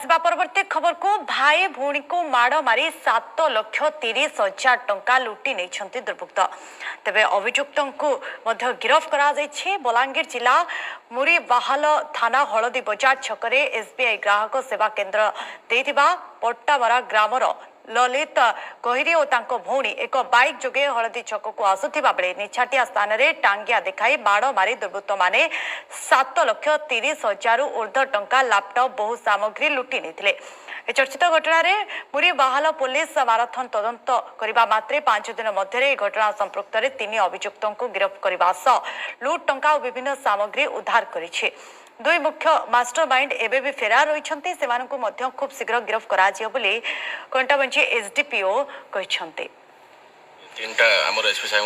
परवर्ती खबर को भाई भौणी को माड़ मारी 7,30,000 टंका लुटि नहीं दुर्वृत्त तेबे अभियुक्त गिरफ कर बलांगीर जिला मुरीबाहाल थाना हलदी बजार छकरे एसबीआई ग्राहक सेवा केन्द्र देथिबा पट्टामरा ग्रामर ललित गहिरी और तांको भौणी एक बाइक जोगे हलदी छक को आसुथिबा बेले निछाटिया स्थान रे टांगिया देखाई माड़ मारी दुर्वृत्त माने 7,30,000 ऊर्ध्व टंका लैपटॉप बहु सामग्री लुटि नहीं चर्चित घटना रे मुरीबाहाल पुलिस माराथन तदंत करबा मात्रे 5 दिन मध्य घटना संपृक्त 3 अभियुक्त को गिरफ्त करने सह लुट टंका और विभिन्न सामग्री उद्धार करिछि। दुई मुख्य मास्टरमाइंड एबे भी फेरार रहिछन्ते सेमानकु मध्य खूब शीघ्र गिरफ्त कराजियो बोली कंटाबंची एसडीपीओ कहिछन्ते। तीनटा हमर एसपी साहब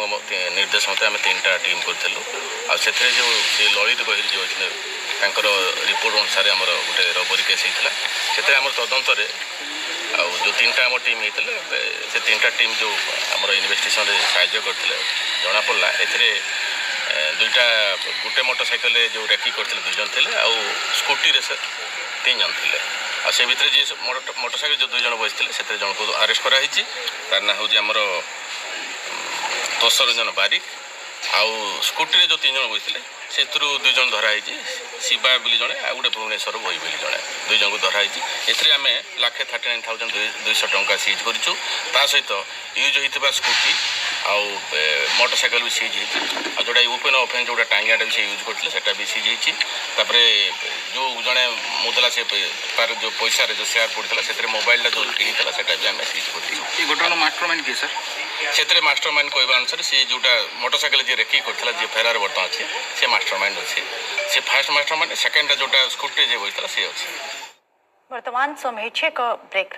निर्देश मते हम तीनटा टीम करथलु आ सेथरे जो से ललित गहिर जो अछि तांकर रिपोर्ट अनुसार हमर गुटे रबरी केस हितला सेथरे हमर तदंत रे आ जो तीनटा हमर टीम हितले से तीनटा टीम जो हमर इन्वेस्टिगेशन रे सहायता करथले जणा पड़ला एथरे दुईटा गोटे मोटरसाइकेल जो रेकी करते दुई जन थे आ स्कूटी रे से 3 जन थे आ से भितर जी मोटरसाइकेल जो 2 जन बसते से जन को अरेस्ट कराई तार ना हूँ आमर दशरंजन बारिक आउ स्कूटी रे जो 3 जन बसते से 2 जन धराई शिवा बोली जड़े आ गोटे भुवनेश्वर भई बोली जड़े 2 जन को धराई एम 1,39,200 टंका सीज कर सहित यूज होता स्कूटी आउ मोटरसाइकेल भी सीज हो जोटा ओपन ऑफेंस जोटा टांगियाटा भी से यूज करते सेटा भी सीज होपर जो जड़े मुदला से तार जो पैसा जो शेयर पड़ता से मोबाइल जो किनीला सेटा भी आम सीज कर घटना मास्टरमाइंड किए सर से मास्टरमाइंड कहवा अनुसार सी जोटा मोटरसाइकेल जी रेकी करता जी फेरार बर्तमान अच्छे से मास्टरमाइंड अच्छे से फास्ट मास्टरमाइंड सेकेंड जोटा स्कूटी जे बसला सी अच्छे। वर्तमान समय एक ब्रेक।